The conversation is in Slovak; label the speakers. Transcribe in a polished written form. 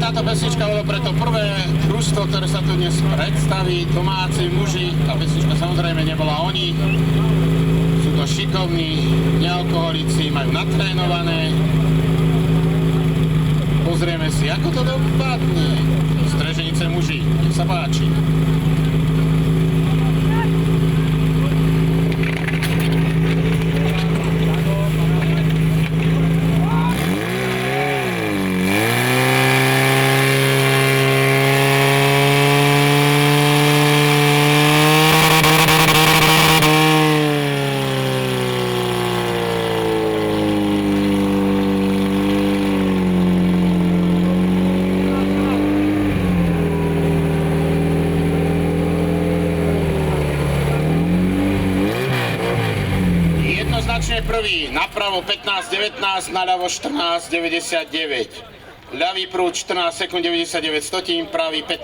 Speaker 1: táto pesnička bolo preto prvé družstvo, ktoré sa tu dnes predstaví, domáci muži. Tá pesnička samozrejme nebola oni. Sú to šikovní nealkoholici, majú natrénované. Pozrieme si, ako to dopadne. Streženice muži, nech sa páči. Jednoznačne prvý, napravo 15.19, naľavo 14.99. Ľavý prúd 14 sekúnd 99 stotín, pravý 15.